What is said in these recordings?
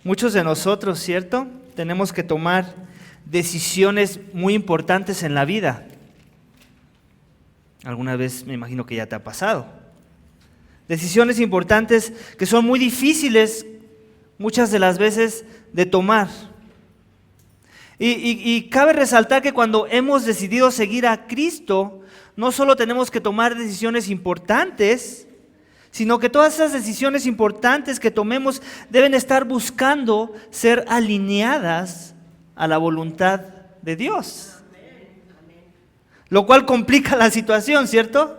Muchos de nosotros, ¿cierto? Tenemos que tomar decisiones muy importantes en la vida. Alguna vez me imagino que ya te ha pasado. Decisiones importantes que son muy difíciles muchas de las veces de tomar. Y cabe resaltar que cuando hemos decidido seguir a Cristo, no solo tenemos que tomar decisiones importantes, sino que todas esas decisiones importantes que tomemos deben estar buscando ser alineadas a la voluntad de Dios. Lo cual complica la situación, ¿cierto?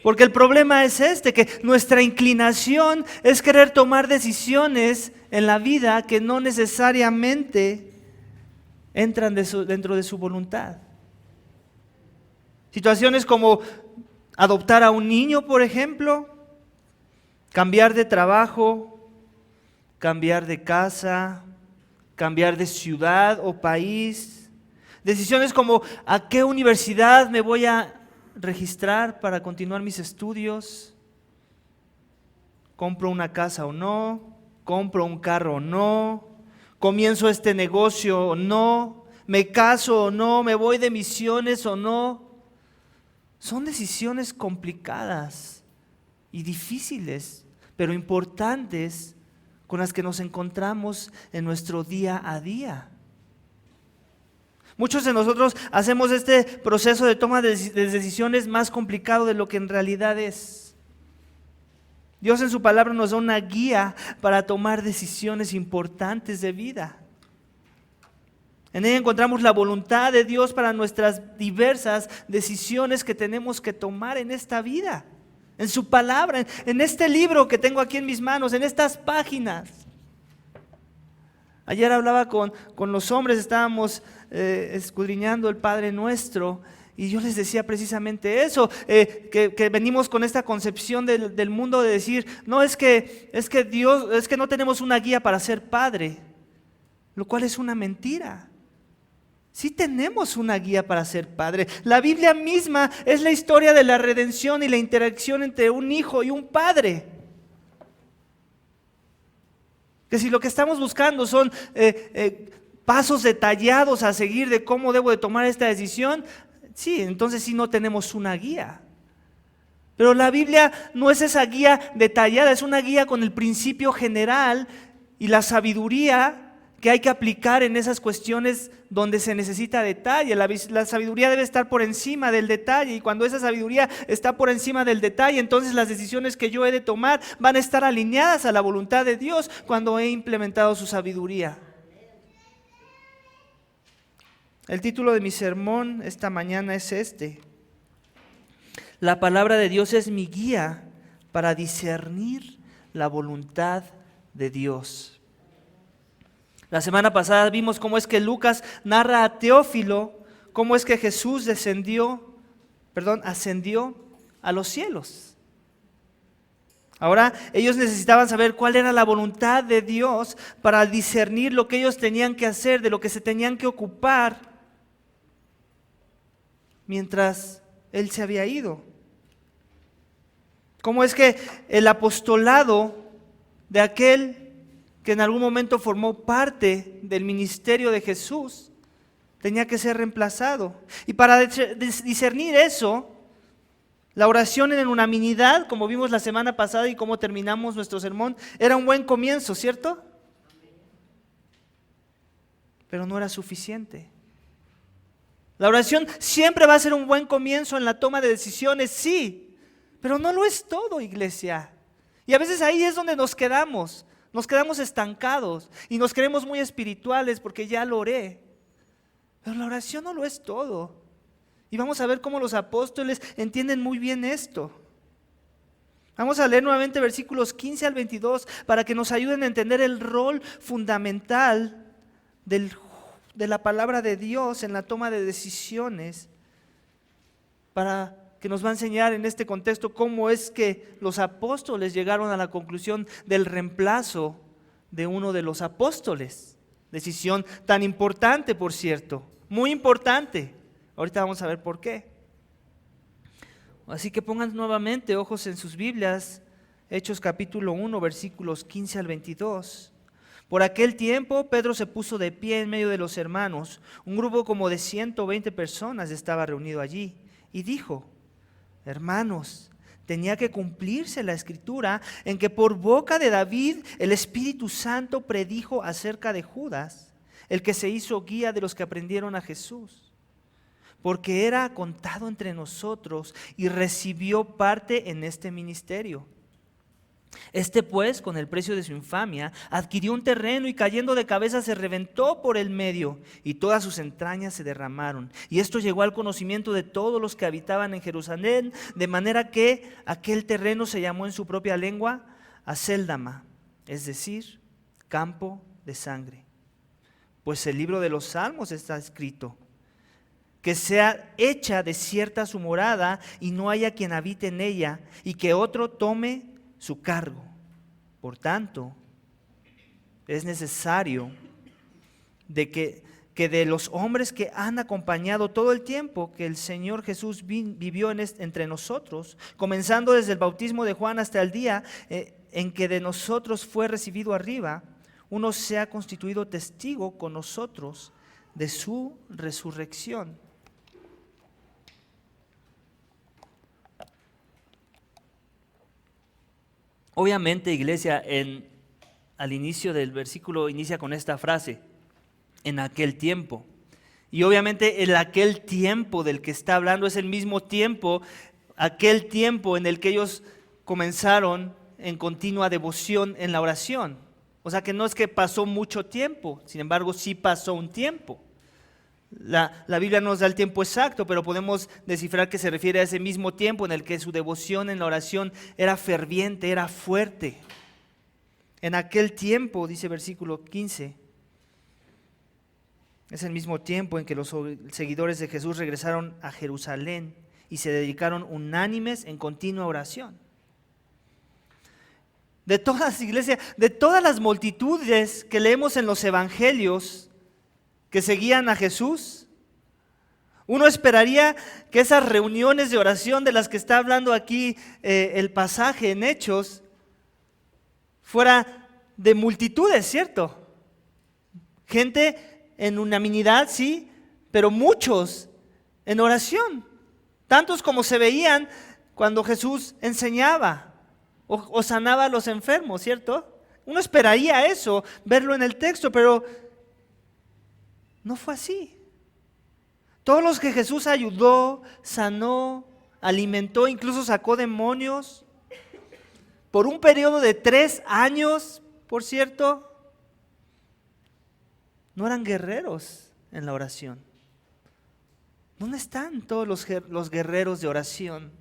Porque el problema es que nuestra inclinación es querer tomar decisiones en la vida que no necesariamente entran dentro de su voluntad. Situaciones como adoptar a un niño, por ejemplo, cambiar de trabajo, cambiar de casa, cambiar de ciudad o país. Decisiones como a qué universidad me voy a registrar para continuar mis estudios, compro una casa o no, compro un carro o no, comienzo este negocio o no, me caso o no, me voy de misiones o no. Son decisiones complicadas y difíciles, pero importantes con las que nos encontramos en nuestro día a día. Muchos de nosotros hacemos este proceso de toma de decisiones más complicado de lo que en realidad es. Dios en su palabra nos da una guía para tomar decisiones importantes de vida. En ella encontramos la voluntad de Dios para nuestras diversas decisiones que tenemos que tomar en esta vida. En su palabra, en este libro que tengo aquí en mis manos, en estas páginas. Ayer hablaba con los hombres, estábamos escudriñando el Padre Nuestro y yo les decía precisamente eso, que venimos con esta concepción del mundo de decir, no, es que Dios, es que no tenemos una guía para ser padre, lo cual es una mentira. Sí tenemos una guía para ser padre. La Biblia misma es la historia de la redención y la interacción entre un hijo y un padre. Que si lo que estamos buscando son pasos detallados a seguir de cómo debo de tomar esta decisión, sí, entonces sí no tenemos una guía. Pero la Biblia no es esa guía detallada, es una guía con el principio general y la sabiduría que hay que aplicar en esas cuestiones donde se necesita detalle. La sabiduría debe estar por encima del detalle, y cuando esa sabiduría está por encima del detalle, entonces las decisiones que yo he de tomar van a estar alineadas a la voluntad de Dios cuando he implementado su sabiduría. El título de mi sermón esta mañana es este: la palabra de Dios es mi guía para discernir la voluntad de Dios. La semana pasada vimos cómo es que Lucas narra a Teófilo cómo es que Jesús ascendió a los cielos. Ahora ellos necesitaban saber cuál era la voluntad de Dios para discernir lo que ellos tenían que hacer, de lo que se tenían que ocupar mientras Él se había ido. Cómo es que el apostolado de aquel que en algún momento formó parte del ministerio de Jesús tenía que ser reemplazado. Y para discernir eso, la oración en unanimidad, como vimos la semana pasada y como terminamos nuestro sermón, era un buen comienzo, ¿cierto? Pero no era suficiente. La oración siempre va a ser un buen comienzo en la toma de decisiones, sí, pero no lo es todo, iglesia. Y a veces ahí es donde nos quedamos estancados y nos creemos muy espirituales porque ya lo oré. Pero la oración no lo es todo. Y vamos a ver cómo los apóstoles entienden muy bien esto. Vamos a leer nuevamente versículos 15 al 22 para que nos ayuden a entender el rol fundamental de la palabra de Dios en la toma de decisiones, para que nos va a enseñar en este contexto cómo es que los apóstoles llegaron a la conclusión del reemplazo de uno de los apóstoles. Decisión tan importante, por cierto, muy importante. Ahorita vamos a ver por qué. Así que pongan nuevamente ojos en sus Biblias, Hechos capítulo 1, versículos 15 al 22. Por aquel tiempo Pedro se puso de pie en medio de los hermanos. Un grupo como de 120 personas estaba reunido allí. Y dijo: hermanos, tenía que cumplirse la escritura en que por boca de David el Espíritu Santo predijo acerca de Judas, el que se hizo guía de los que aprendieron a Jesús. Porque era contado entre nosotros y recibió parte en este ministerio. Este pues, con el precio de su infamia, adquirió un terreno y cayendo de cabeza se reventó por el medio y todas sus entrañas se derramaron. Y esto llegó al conocimiento de todos los que habitaban en Jerusalén, de manera que aquel terreno se llamó en su propia lengua Acéldama, es decir, campo de sangre. Pues el libro de los Salmos está escrito: que sea hecha desierta su morada y no haya quien habite en ella, y que otro tome su cargo. Por tanto, es necesario que de los hombres que han acompañado todo el tiempo que el Señor Jesús vivió entre nosotros, comenzando desde el bautismo de Juan hasta el día en que de nosotros fue recibido arriba, uno sea constituido testigo con nosotros de su resurrección. Obviamente, iglesia, al inicio del versículo inicia con esta frase: en aquel tiempo. Y obviamente en aquel tiempo del que está hablando es el mismo tiempo, aquel tiempo en el que ellos comenzaron en continua devoción en la oración. O sea que no es que pasó mucho tiempo, sin embargo sí pasó un tiempo. La Biblia no nos da el tiempo exacto, pero podemos descifrar que se refiere a ese mismo tiempo en el que su devoción en la oración era ferviente, era fuerte. En aquel tiempo, dice versículo 15, es el mismo tiempo en que los seguidores de Jesús regresaron a Jerusalén y se dedicaron unánimes en continua oración. De todas, iglesia, de todas las multitudes que leemos en los evangelios que seguían a Jesús, uno esperaría que esas reuniones de oración de las que está hablando aquí el pasaje en Hechos fuera de multitudes, ¿cierto? Gente en unanimidad, sí, pero muchos en oración, tantos como se veían cuando Jesús enseñaba o sanaba a los enfermos, ¿cierto? Uno esperaría eso, verlo en el texto, pero no fue así. Todos los que Jesús ayudó, sanó, alimentó, incluso sacó demonios, por un periodo de 3 años, por cierto, no eran guerreros en la oración. ¿Dónde están todos los guerreros de oración?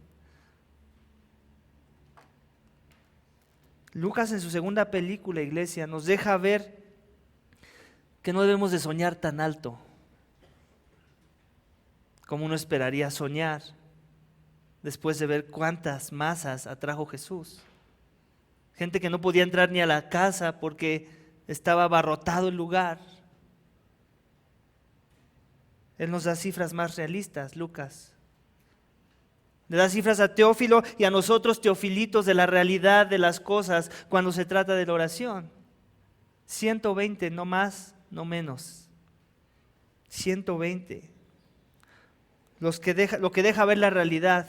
Lucas en su segunda película, iglesia, nos deja ver que no debemos de soñar tan alto como uno esperaría soñar después de ver cuántas masas atrajo Jesús. Gente que no podía entrar ni a la casa porque estaba abarrotado el lugar. Él nos da cifras más realistas, Lucas. Le da cifras a Teófilo y a nosotros, teofilitos, de la realidad de las cosas cuando se trata de la oración. 120, no más, no menos. 120. Lo que deja ver la realidad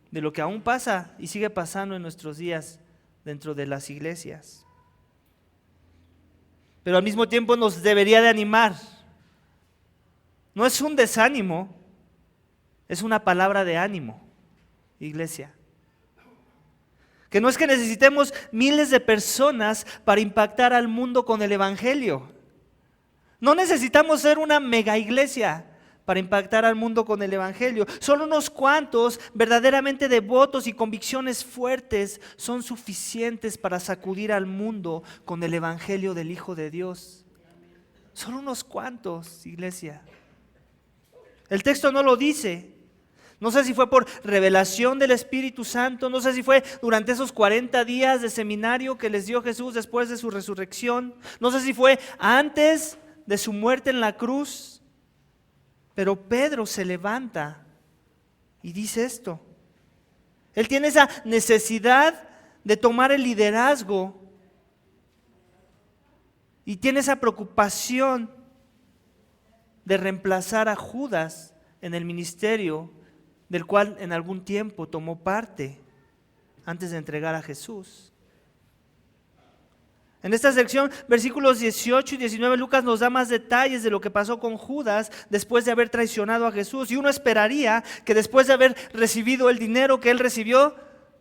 de lo que aún pasa y sigue pasando en nuestros días dentro de las iglesias. Pero al mismo tiempo nos debería de animar. No es un desánimo, es una palabra de ánimo, iglesia. Que no es que necesitemos miles de personas para impactar al mundo con el evangelio. No necesitamos ser una mega iglesia para impactar al mundo con el evangelio. Solo unos cuantos verdaderamente devotos y convicciones fuertes son suficientes para sacudir al mundo con el evangelio del Hijo de Dios. Solo unos cuantos, iglesia. El texto no lo dice. No sé si fue por revelación del Espíritu Santo, no sé si fue durante esos 40 días de seminario que les dio Jesús después de su resurrección, no sé si fue antes de su muerte en la cruz, pero Pedro se levanta y dice esto. Él tiene esa necesidad de tomar el liderazgo y tiene esa preocupación de reemplazar a Judas en el ministerio del cual en algún tiempo tomó parte antes de entregar a Jesús. En esta sección, versículos 18 y 19, Lucas nos da más detalles de lo que pasó con Judas después de haber traicionado a Jesús. Y uno esperaría que después de haber recibido el dinero que él recibió,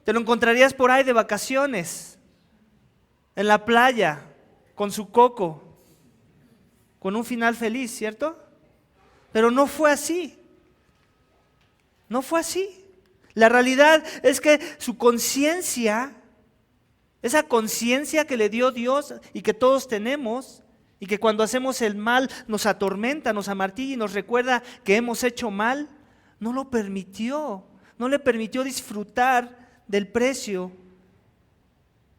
te lo encontrarías por ahí de vacaciones, en la playa, con su coco, con un final feliz, ¿cierto? Pero no fue así. No fue así. La realidad es que su conciencia, esa conciencia que le dio Dios y que todos tenemos, y que cuando hacemos el mal nos atormenta, nos amartilla y nos recuerda que hemos hecho mal, no lo permitió, no le permitió disfrutar del precio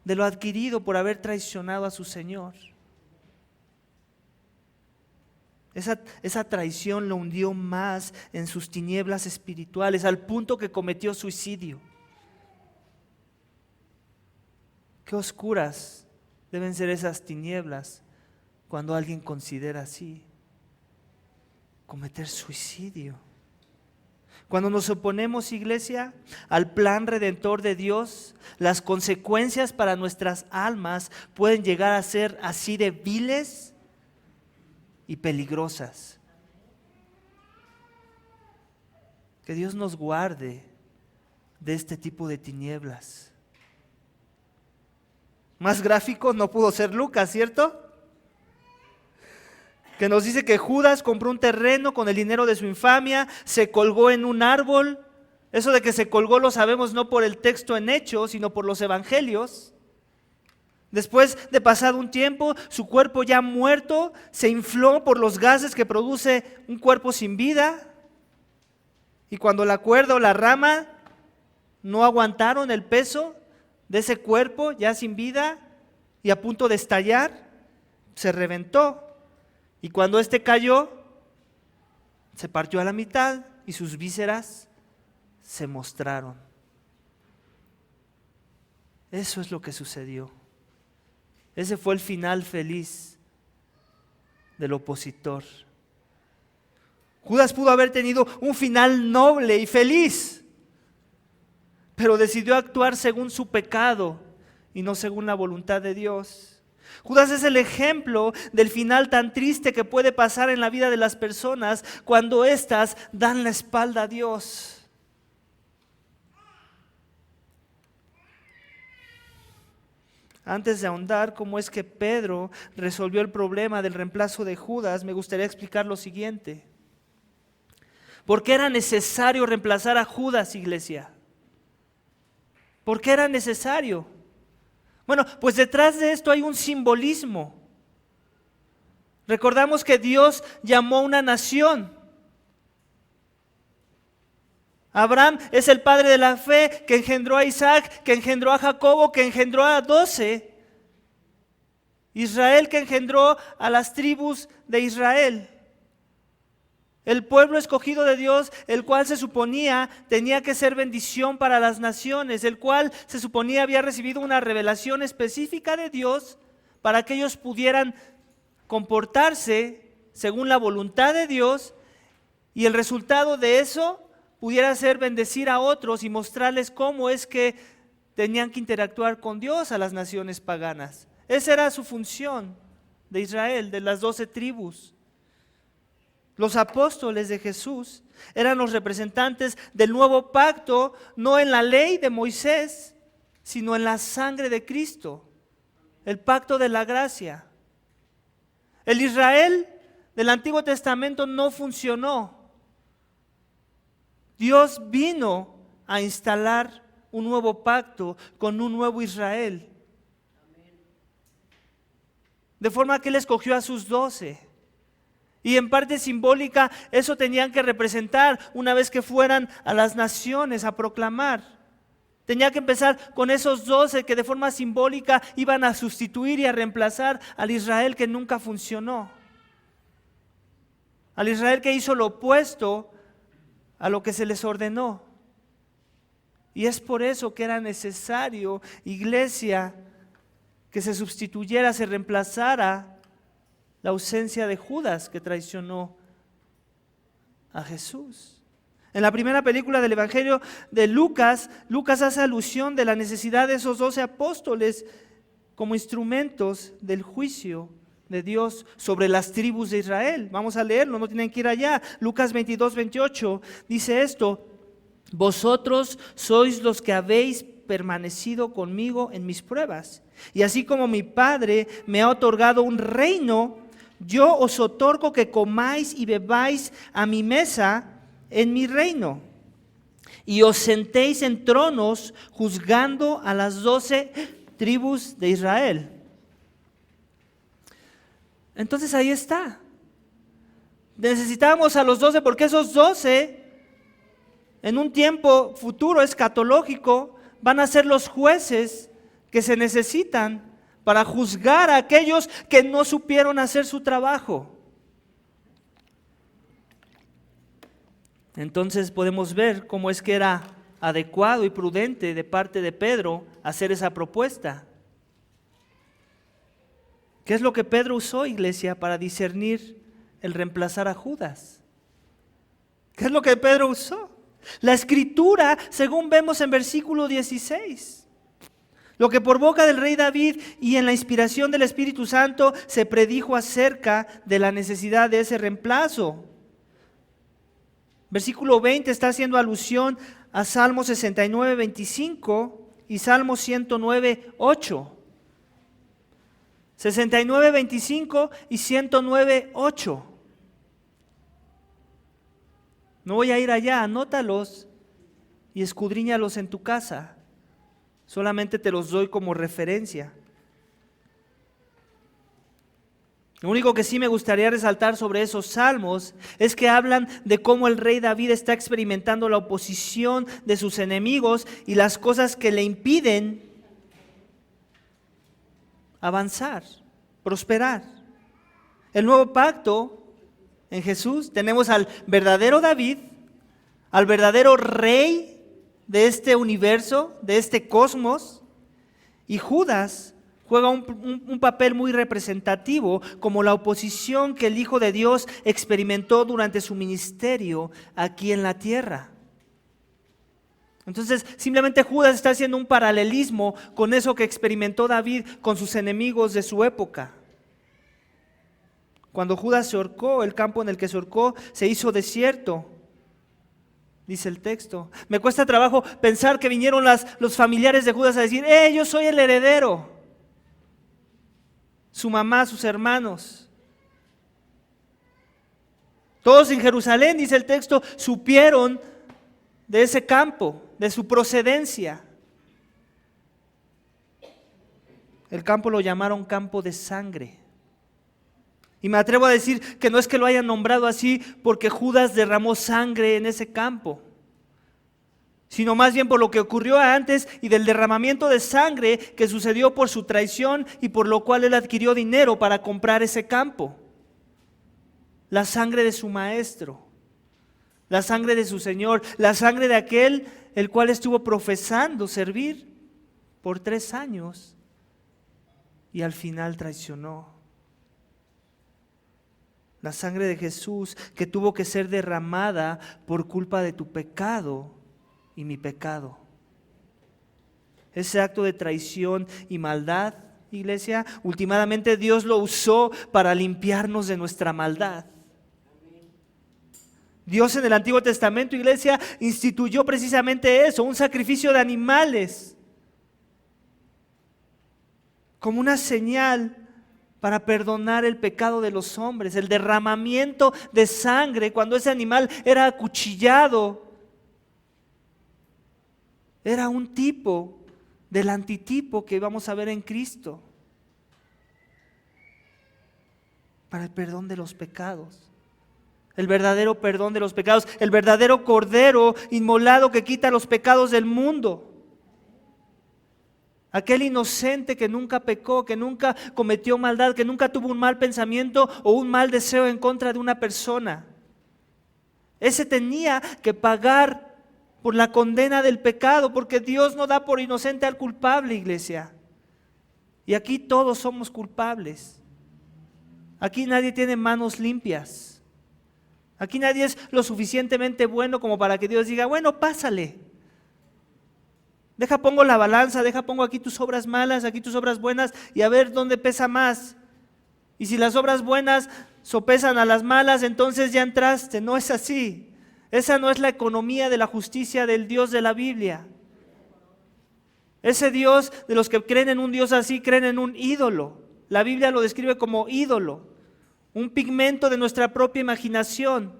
de lo adquirido por haber traicionado a su Señor. Esa traición lo hundió más en sus tinieblas espirituales, al punto que cometió suicidio. Qué oscuras deben ser esas tinieblas cuando alguien considera así, cometer suicidio. Cuando nos oponemos, iglesia, al plan redentor de Dios, las consecuencias para nuestras almas pueden llegar a ser así de viles y peligrosas. Que Dios nos guarde de este tipo de tinieblas. Más gráfico no pudo ser Lucas, ¿cierto? Que nos dice que Judas compró un terreno con el dinero de su infamia, se colgó en un árbol. Eso de que se colgó lo sabemos no por el texto en Hechos, sino por los evangelios. Después de pasado un tiempo, su cuerpo ya muerto se infló por los gases que produce un cuerpo sin vida. Y cuando la cuerda o la rama no aguantaron el peso de ese cuerpo ya sin vida y a punto de estallar, se reventó. Y cuando éste cayó, se partió a la mitad y sus vísceras se mostraron. Eso es lo que sucedió. Ese fue el final feliz del opositor. Judas pudo haber tenido un final noble y feliz, pero decidió actuar según su pecado y no según la voluntad de Dios. Judas es el ejemplo del final tan triste que puede pasar en la vida de las personas cuando éstas dan la espalda a Dios. Antes de ahondar cómo es que Pedro resolvió el problema del reemplazo de Judas, me gustaría explicar lo siguiente. ¿Por qué era necesario reemplazar a Judas, iglesia? ¿Por qué era necesario? Bueno, pues detrás de esto hay un simbolismo. Recordamos que Dios llamó a una nación. Abraham es el padre de la fe que engendró a Isaac, que engendró a Jacobo, que engendró a 12. Israel que engendró a las tribus de Israel. El pueblo escogido de Dios, el cual se suponía tenía que ser bendición para las naciones, el cual se suponía había recibido una revelación específica de Dios para que ellos pudieran comportarse según la voluntad de Dios y el resultado de eso pudiera ser bendecir a otros y mostrarles cómo es que tenían que interactuar con Dios a las naciones paganas. Esa era su función de Israel, de las 12 tribus. Los apóstoles de Jesús eran los representantes del nuevo pacto, no en la ley de Moisés, sino en la sangre de Cristo, el pacto de la gracia. El Israel del Antiguo Testamento no funcionó. Dios vino a instalar un nuevo pacto con un nuevo Israel. De forma que Él escogió a sus 12. Y en parte simbólica eso tenían que representar una vez que fueran a las naciones a proclamar. Tenía que empezar con esos 12 que de forma simbólica iban a sustituir y a reemplazar al Israel que nunca funcionó. Al Israel que hizo lo opuesto a lo que se les ordenó. Y es por eso que era necesario, iglesia, que se sustituyera, se reemplazara la ausencia de Judas, que traicionó a Jesús. En la primera película del Evangelio de Lucas, Lucas hace alusión de la necesidad de esos 12 apóstoles como instrumentos del juicio de Dios sobre las tribus de Israel. Vamos a leerlo, no tienen que ir allá. Lucas 22-28 dice esto: vosotros sois los que habéis permanecido conmigo en mis pruebas. Y así como mi Padre me ha otorgado un reino, yo os otorgo que comáis y bebáis a mi mesa en mi reino. Y os sentéis en tronos juzgando a las 12 tribus de Israel. Entonces ahí está. Necesitamos a los 12 porque esos 12 en un tiempo futuro escatológico van a ser los jueces que se necesitan para juzgar a aquellos que no supieron hacer su trabajo. Entonces podemos ver cómo es que era adecuado y prudente de parte de Pedro hacer esa propuesta. ¿Qué es lo que Pedro usó, iglesia, para discernir el reemplazar a Judas? ¿Qué es lo que Pedro usó? La Escritura, según vemos en versículo 16. Lo que por boca del rey David y en la inspiración del Espíritu Santo se predijo acerca de la necesidad de ese reemplazo. Versículo 20 está haciendo alusión a Salmo 69, 25 y Salmo 109, 8. 69, 25 y 109, 8. No voy a ir allá, anótalos y escudriñalos en tu casa. Solamente te los doy como referencia. Lo único que sí me gustaría resaltar sobre esos salmos es que hablan de cómo el rey David está experimentando la oposición de sus enemigos y las cosas que le impiden avanzar, prosperar. El nuevo pacto en Jesús, tenemos al verdadero David, al verdadero rey de este universo, de este cosmos, y Judas juega un papel muy representativo como la oposición que el Hijo de Dios experimentó durante su ministerio aquí en la tierra. Entonces, simplemente Judas está haciendo un paralelismo con eso que experimentó David con sus enemigos de su época. Cuando Judas se ahorcó, el campo en el que se ahorcó se hizo desierto, dice el texto. Me cuesta trabajo pensar que vinieron los familiares de Judas a decir: yo soy el heredero. Su mamá, sus hermanos. Todos en Jerusalén, dice el texto, supieron de ese campo, de su procedencia. El campo lo llamaron campo de sangre. Y me atrevo a decir que no es que lo hayan nombrado así porque Judas derramó sangre en ese campo, sino más bien por lo que ocurrió antes y del derramamiento de sangre que sucedió por su traición y por lo cual él adquirió dinero para comprar ese campo. La sangre de su maestro, la sangre de su Señor, la sangre de aquel el cual estuvo profesando servir por 3 años y al final traicionó. La sangre de Jesús que tuvo que ser derramada por culpa de tu pecado y mi pecado. Ese acto de traición y maldad, iglesia, últimamente Dios lo usó para limpiarnos de nuestra maldad. Dios en el Antiguo Testamento, iglesia, instituyó precisamente eso, un sacrificio de animales, como una señal para perdonar el pecado de los hombres. El derramamiento de sangre cuando ese animal era acuchillado era un tipo del antitipo que vamos a ver en Cristo para el perdón de los pecados. El verdadero perdón de los pecados, el verdadero cordero inmolado que quita los pecados del mundo. Aquel inocente que nunca pecó, que nunca cometió maldad, que nunca tuvo un mal pensamiento o un mal deseo en contra de una persona. Ese tenía que pagar por la condena del pecado, porque Dios no da por inocente al culpable, iglesia. Y aquí todos somos culpables. Aquí nadie tiene manos limpias. Aquí nadie es lo suficientemente bueno como para que Dios diga, bueno, pásale. Pongo la balanza, pongo aquí tus obras malas, aquí tus obras buenas y a ver dónde pesa más. Y si las obras buenas sopesan a las malas, entonces ya entraste. No es así. Esa no es la economía de la justicia del Dios de la Biblia. Ese Dios, de los que creen en un Dios así, creen en un ídolo. La Biblia lo describe como ídolo, un pigmento de nuestra propia imaginación.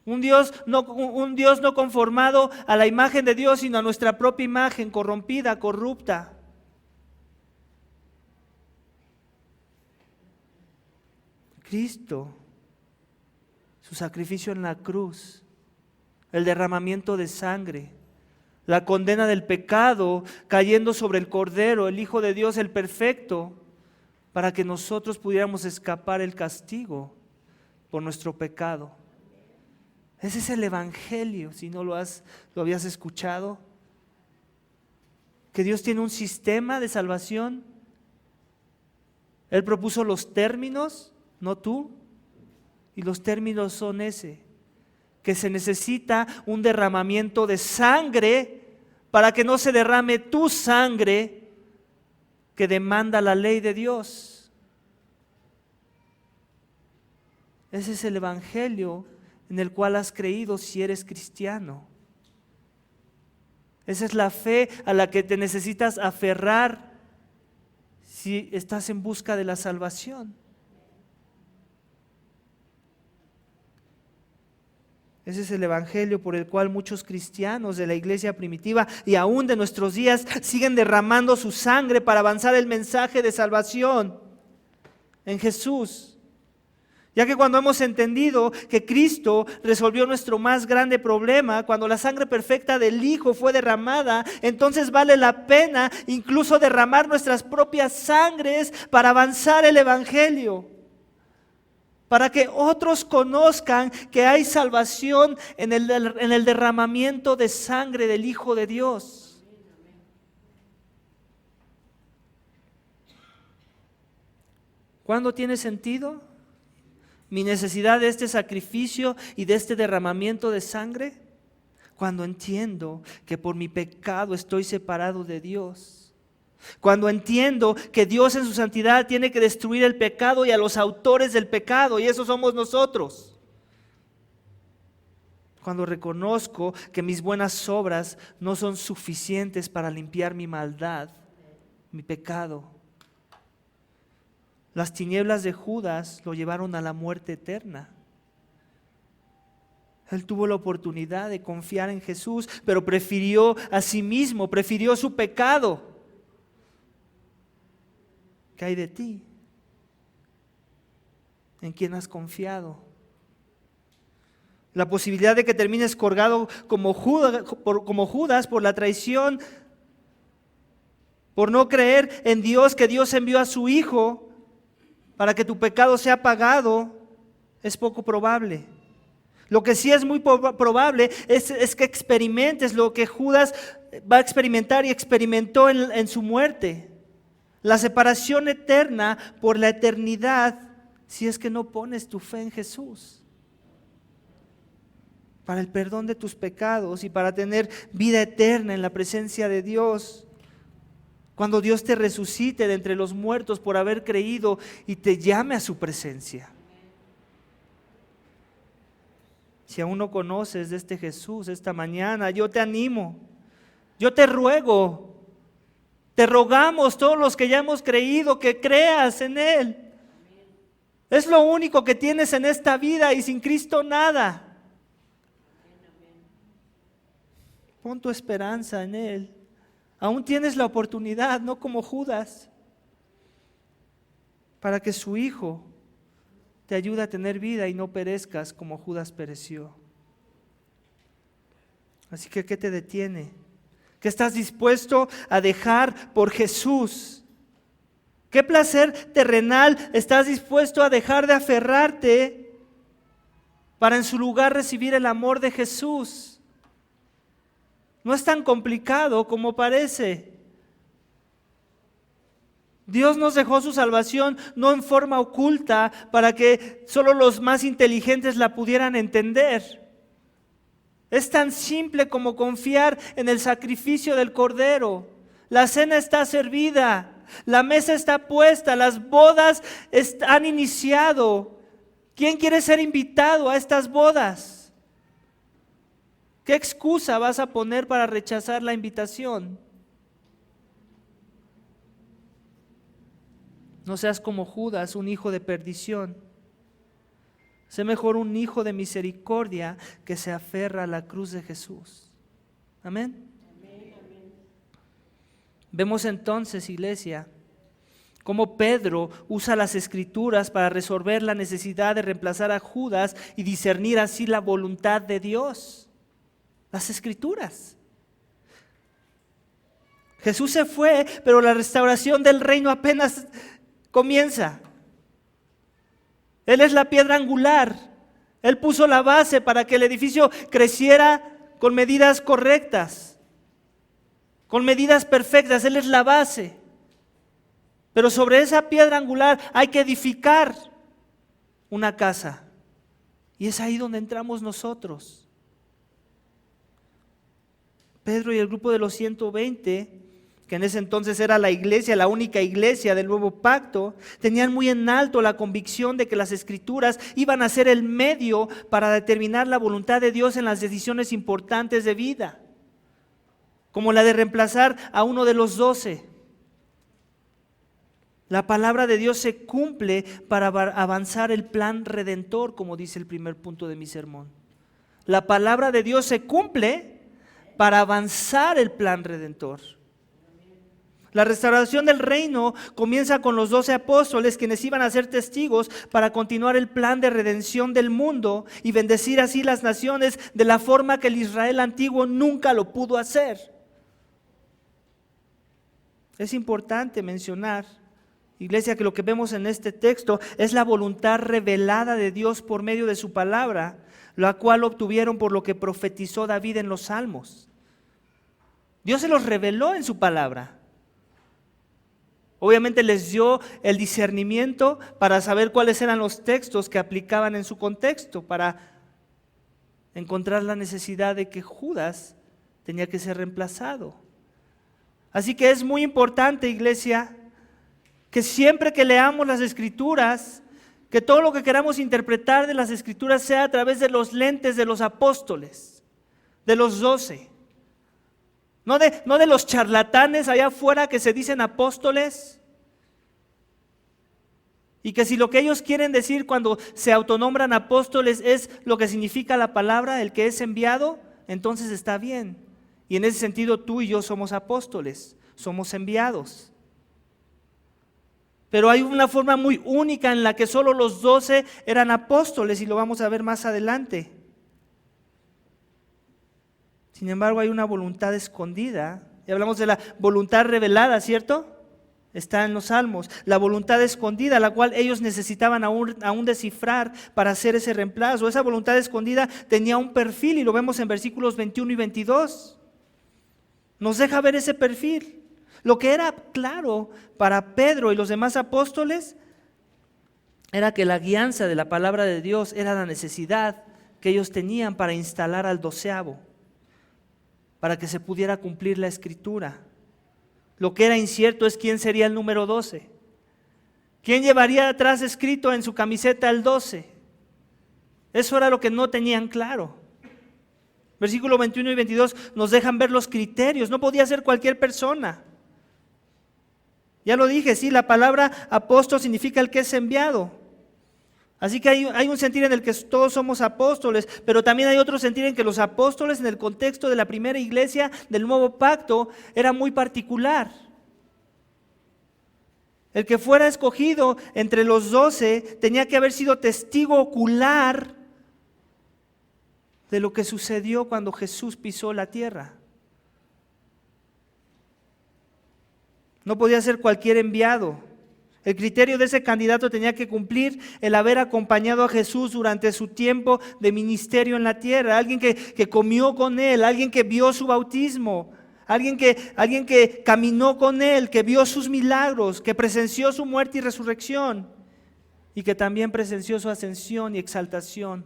Un Dios no conformado a la imagen de Dios, sino a nuestra propia imagen, corrompida, corrupta. Cristo, su sacrificio en la cruz, el derramamiento de sangre, la condena del pecado cayendo sobre el Cordero, el Hijo de Dios, el perfecto, para que nosotros pudiéramos escapar el castigo por nuestro pecado. Ese es el Evangelio, si no lo habías escuchado. Que Dios tiene un sistema de salvación. Él propuso los términos, no tú. Y los términos son que se necesita un derramamiento de sangre para que no se derrame tu sangre que demanda la ley de Dios. Ese es el Evangelio en el cual has creído si eres cristiano. Esa es la fe a la que te necesitas aferrar si estás en busca de la salvación. Ese es el Evangelio por el cual muchos cristianos de la iglesia primitiva y aún de nuestros días siguen derramando su sangre para avanzar el mensaje de salvación en Jesús. Ya que cuando hemos entendido que Cristo resolvió nuestro más grande problema, cuando la sangre perfecta del Hijo fue derramada, entonces vale la pena incluso derramar nuestras propias sangres para avanzar el Evangelio. Para que otros conozcan que hay salvación en el derramamiento de sangre del Hijo de Dios. ¿Cuándo tiene sentido mi necesidad de este sacrificio y de este derramamiento de sangre? Cuando entiendo que por mi pecado estoy separado de Dios. Cuando entiendo que Dios en su santidad tiene que destruir el pecado y a los autores del pecado, y esos somos nosotros. Cuando reconozco que mis buenas obras no son suficientes para limpiar mi maldad, mi pecado. Las tinieblas de Judas lo llevaron a la muerte eterna. Él tuvo la oportunidad de confiar en Jesús, pero prefirió a sí mismo, prefirió su pecado. ¿Qué hay de ti? ¿En quién has confiado? La posibilidad de que termines colgado como Judas por la traición, por no creer en Dios, que Dios envió a su Hijo para que tu pecado sea pagado, es poco probable. Lo que sí es muy probable es que experimentes lo que Judas va a experimentar y experimentó en su muerte. La separación eterna por la eternidad, si es que no pones tu fe en Jesús. Para el perdón de tus pecados y para tener vida eterna en la presencia de Dios. Cuando Dios te resucite de entre los muertos por haber creído y te llame a su presencia. Si aún no conoces de este Jesús esta mañana, yo te animo, yo te ruego, te rogamos todos los que ya hemos creído que creas en Él. Es lo único que tienes en esta vida y sin Cristo nada. Pon tu esperanza en Él. Aún tienes la oportunidad, no como Judas, para que su Hijo te ayude a tener vida y no perezcas como Judas pereció. Así que, ¿qué te detiene? ¿Qué estás dispuesto a dejar por Jesús? ¿Qué placer terrenal estás dispuesto a dejar de aferrarte para en su lugar recibir el amor de Jesús? No es tan complicado como parece. Dios nos dejó su salvación no en forma oculta para que solo los más inteligentes la pudieran entender. Es tan simple como confiar en el sacrificio del Cordero. La cena está servida, la mesa está puesta, las bodas han iniciado. ¿Quién quiere ser invitado a estas bodas? ¿Qué excusa vas a poner para rechazar la invitación? No seas como Judas, un hijo de perdición. Sé mejor un hijo de misericordia que se aferra a la cruz de Jesús. Amén. Vemos entonces, iglesia, cómo Pedro usa las Escrituras para resolver la necesidad de reemplazar a Judas y discernir así la voluntad de Dios. Las Escrituras. Jesús se fue, pero la restauración del reino apenas comienza. Él es la piedra angular. Él puso la base para que el edificio creciera con medidas correctas, con medidas perfectas. Él es la base. Pero sobre esa piedra angular hay que edificar una casa. Y es ahí donde entramos nosotros. Pedro y el grupo de los 120, que en ese entonces era la iglesia, la única iglesia del nuevo pacto, tenían muy en alto la convicción de que las Escrituras iban a ser el medio para determinar la voluntad de Dios en las decisiones importantes de vida, como la de reemplazar a uno de los 12. La palabra de Dios se cumple para avanzar el plan redentor, como dice el primer punto de mi sermón. La palabra de Dios se cumple para avanzar el plan redentor. La restauración del reino comienza con los 12 apóstoles, quienes iban a ser testigos para continuar el plan de redención del mundo y bendecir así las naciones de la forma que el Israel antiguo nunca lo pudo hacer. Es importante mencionar, iglesia, que lo que vemos en este texto es la voluntad revelada de Dios por medio de su palabra, la cual obtuvieron por lo que profetizó David en los Salmos. Dios se los reveló en su palabra. Obviamente les dio el discernimiento para saber cuáles eran los textos que aplicaban en su contexto, para encontrar la necesidad de que Judas tenía que ser reemplazado. Así que es muy importante, iglesia, que siempre que leamos las Escrituras, que todo lo que queramos interpretar de las Escrituras sea a través de los lentes de los apóstoles, de los 12. No de los charlatanes allá afuera que se dicen apóstoles, y que si lo que ellos quieren decir cuando se autonombran apóstoles es lo que significa la palabra, el que es enviado, entonces está bien. Y en ese sentido tú y yo somos apóstoles, somos enviados. Pero hay una forma muy única en la que solo los 12 eran apóstoles, y lo vamos a ver más adelante. Sin embargo, hay una voluntad escondida. Ya hablamos de la voluntad revelada, ¿cierto? Está en los Salmos. La voluntad escondida, la cual ellos necesitaban aún descifrar para hacer ese reemplazo. Esa voluntad escondida tenía un perfil, y lo vemos en versículos 21 y 22. Nos deja ver ese perfil. Lo que era claro para Pedro y los demás apóstoles era que la guianza de la palabra de Dios era la necesidad que ellos tenían para instalar al 12avo, para que se pudiera cumplir la Escritura. Lo que era incierto es quién sería el número 12. ¿Quién llevaría atrás escrito en su camiseta el 12? Eso era lo que no tenían claro. Versículo 21 y 22 nos dejan ver los criterios. No podía ser cualquier persona. Ya lo dije, sí, la palabra apóstol significa el que es enviado. Así que hay un sentir en el que todos somos apóstoles, pero también hay otro sentir en que los apóstoles, en el contexto de la primera iglesia del nuevo pacto, era muy particular. El que fuera escogido entre los 12 tenía que haber sido testigo ocular de lo que sucedió cuando Jesús pisó la tierra. No podía ser cualquier enviado. El criterio de ese candidato tenía que cumplir el haber acompañado a Jesús durante su tiempo de ministerio en la tierra, alguien que comió con él, alguien que vio su bautismo, alguien que caminó con Él, que vio sus milagros, que presenció su muerte y resurrección y que también presenció su ascensión y exaltación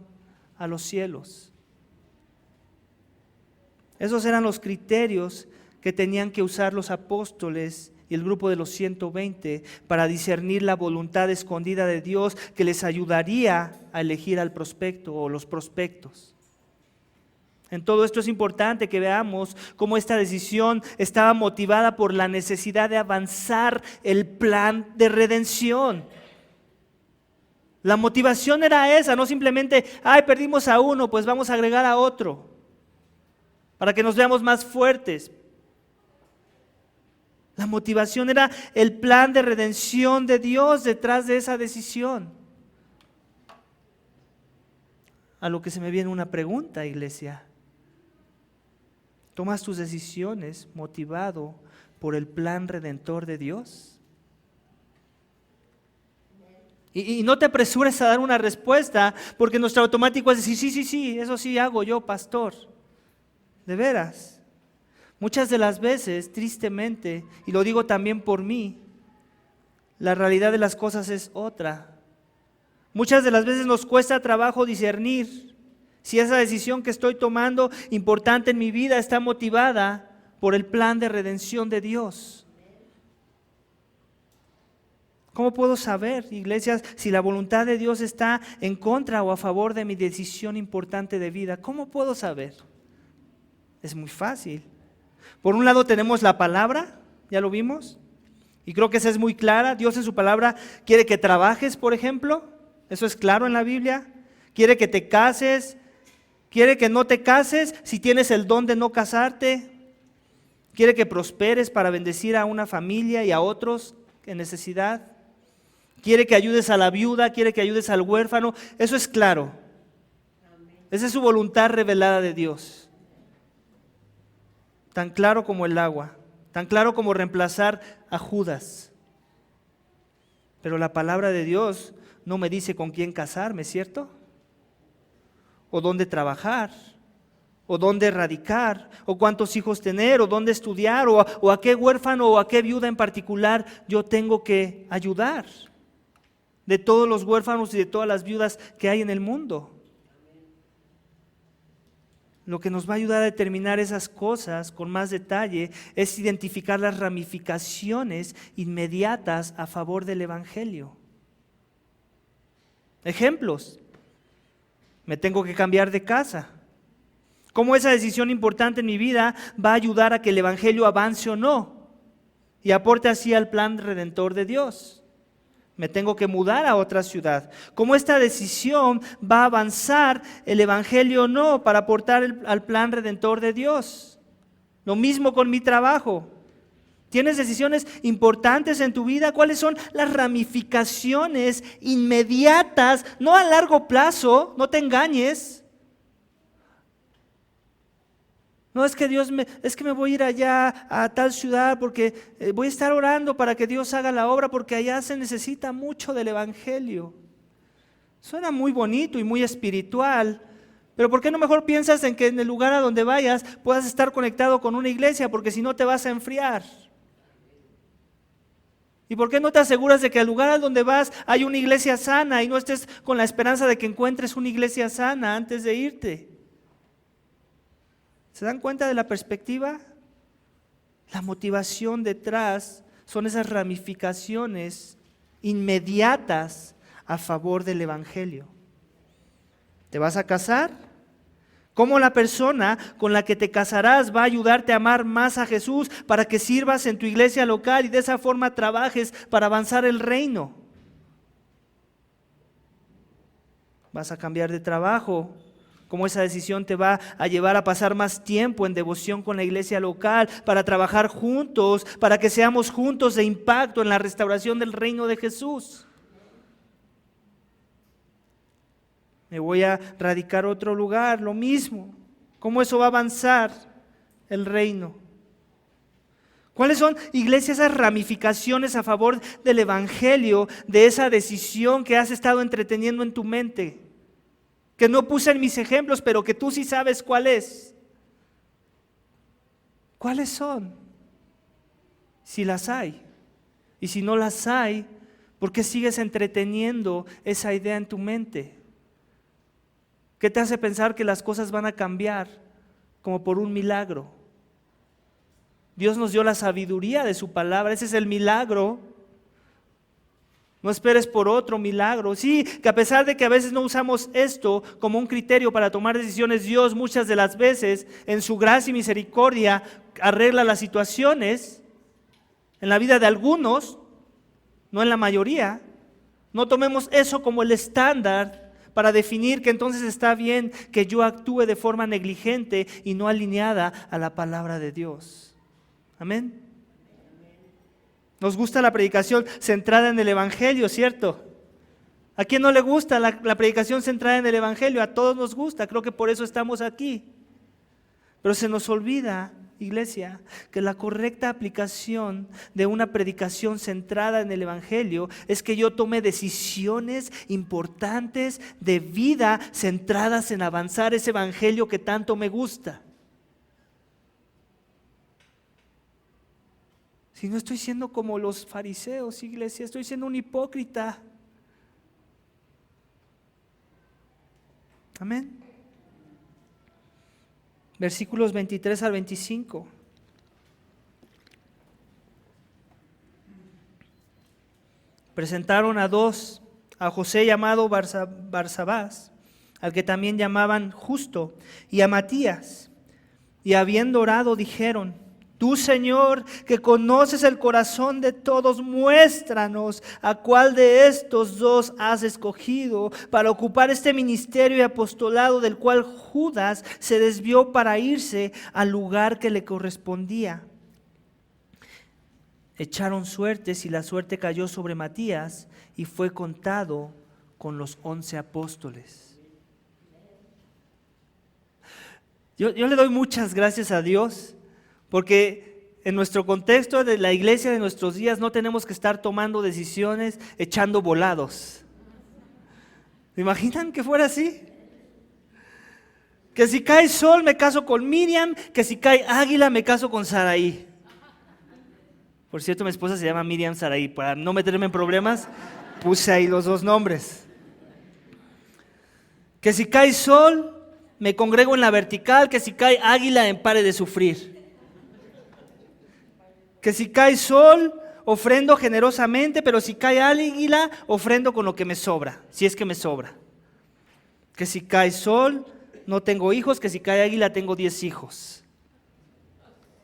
a los cielos. Esos eran los criterios que tenían que usar los apóstoles y el grupo de los 120 para discernir la voluntad escondida de Dios que les ayudaría a elegir al prospecto o los prospectos. En todo esto es importante que veamos cómo esta decisión estaba motivada por la necesidad de avanzar el plan de redención. La motivación era esa, no simplemente, perdimos a uno, pues vamos a agregar a otro, para que nos veamos más fuertes. La motivación era el plan de redención de Dios detrás de esa decisión. A lo que se me viene una pregunta, iglesia. ¿Tomas tus decisiones motivado por el plan redentor de Dios? Y no te apresures a dar una respuesta, porque nuestro automático es decir, sí, eso sí hago yo, pastor. De veras. Muchas de las veces, tristemente, y lo digo también por mí, la realidad de las cosas es otra. Muchas de las veces nos cuesta trabajo discernir si esa decisión que estoy tomando, importante en mi vida, está motivada por el plan de redención de Dios. ¿Cómo puedo saber, iglesias, si la voluntad de Dios está en contra o a favor de mi decisión importante de vida? ¿Cómo puedo saber? Es muy fácil. Por un lado tenemos la palabra, ya lo vimos, y creo que esa es muy clara. Dios en su palabra quiere que trabajes, por ejemplo, eso es claro en la Biblia. Quiere que te cases, quiere que no te cases si tienes el don de no casarte. Quiere que prosperes para bendecir a una familia y a otros en necesidad. Quiere que ayudes a la viuda, quiere que ayudes al huérfano, eso es claro. Esa es su voluntad revelada de Dios. Tan claro como el agua, tan claro como reemplazar a Judas. Pero la palabra de Dios no me dice con quién casarme, ¿cierto? O dónde trabajar, o dónde radicar, o cuántos hijos tener, o dónde estudiar, o a qué huérfano o a qué viuda en particular yo tengo que ayudar. De todos los huérfanos y de todas las viudas que hay en el mundo. Lo que nos va a ayudar a determinar esas cosas con más detalle es identificar las ramificaciones inmediatas a favor del Evangelio. Ejemplos. Me tengo que cambiar de casa. ¿Cómo esa decisión importante en mi vida va a ayudar a que el Evangelio avance o no? Y aporte así al plan redentor de Dios. Me tengo que mudar a otra ciudad. ¿Cómo esta decisión va a avanzar el Evangelio o no para aportar al plan redentor de Dios? Lo mismo con mi trabajo. ¿Tienes decisiones importantes en tu vida? ¿Cuáles son las ramificaciones inmediatas, no a largo plazo? No te engañes. No, es que me voy a ir allá a tal ciudad porque voy a estar orando para que Dios haga la obra porque allá se necesita mucho del Evangelio. Suena muy bonito y muy espiritual, pero ¿por qué no mejor piensas en que en el lugar a donde vayas puedas estar conectado con una iglesia? Porque si no te vas a enfriar. ¿Y por qué no te aseguras de que al lugar a donde vas hay una iglesia sana y no estés con la esperanza de que encuentres una iglesia sana antes de irte? ¿Se dan cuenta de la perspectiva? La motivación detrás son esas ramificaciones inmediatas a favor del Evangelio. ¿Te vas a casar? ¿Cómo la persona con la que te casarás va a ayudarte a amar más a Jesús para que sirvas en tu iglesia local y de esa forma trabajes para avanzar el reino? ¿Vas a cambiar de trabajo? ¿Cómo esa decisión te va a llevar a pasar más tiempo en devoción con la iglesia local, para trabajar juntos, para que seamos juntos de impacto en la restauración del reino de Jesús? Me voy a radicar a otro lugar, lo mismo. ¿Cómo eso va a avanzar el reino? ¿Cuáles son, iglesia, esas ramificaciones a favor del Evangelio de esa decisión que has estado entreteniendo en tu mente? Que no puse en mis ejemplos, pero que tú sí sabes cuál es. ¿Cuáles son? Si las hay. Y si no las hay, ¿por qué sigues entreteniendo esa idea en tu mente? ¿Qué te hace pensar que las cosas van a cambiar como por un milagro? Dios nos dio la sabiduría de su palabra, ese es el milagro. No esperes por otro milagro. Sí, que a pesar de que a veces no usamos esto como un criterio para tomar decisiones, Dios muchas de las veces en su gracia y misericordia arregla las situaciones en la vida de algunos, no en la mayoría. No tomemos eso como el estándar para definir que entonces está bien que yo actúe de forma negligente y no alineada a la palabra de Dios. Amén. Nos gusta la predicación centrada en el Evangelio, ¿cierto? ¿A quién no le gusta la predicación centrada en el Evangelio? A todos nos gusta, creo que por eso estamos aquí. Pero se nos olvida, iglesia, que la correcta aplicación de una predicación centrada en el Evangelio es que yo tome decisiones importantes de vida centradas en avanzar ese Evangelio que tanto me gusta. Si no estoy siendo como los fariseos, iglesia, estoy siendo un hipócrita. Amén. Versículos 23 al 25. Presentaron a dos, a José llamado Barsabás, al que también llamaban Justo, y a Matías. Y habiendo orado dijeron: Tú, Señor, que conoces el corazón de todos, muéstranos a cuál de estos dos has escogido para ocupar este ministerio y apostolado del cual Judas se desvió para irse al lugar que le correspondía. Echaron suertes y la suerte cayó sobre Matías y fue contado con los 11 apóstoles. Yo le doy muchas gracias a Dios, porque en nuestro contexto de la iglesia de nuestros días no tenemos que estar tomando decisiones echando volados. ¿Se imaginan que fuera así? Que si cae sol me caso con Miriam, que si cae águila me caso con Saraí. Por cierto, mi esposa se llama Miriam Saraí. Para no meterme en problemas, puse ahí los dos nombres. Que si cae sol me congrego en la vertical, que si cae águila en pare de sufrir. Que si cae sol, ofrendo generosamente, pero si cae águila, ofrendo con lo que me sobra, si es que me sobra. Que si cae sol, no tengo hijos, que si cae águila, tengo 10 hijos.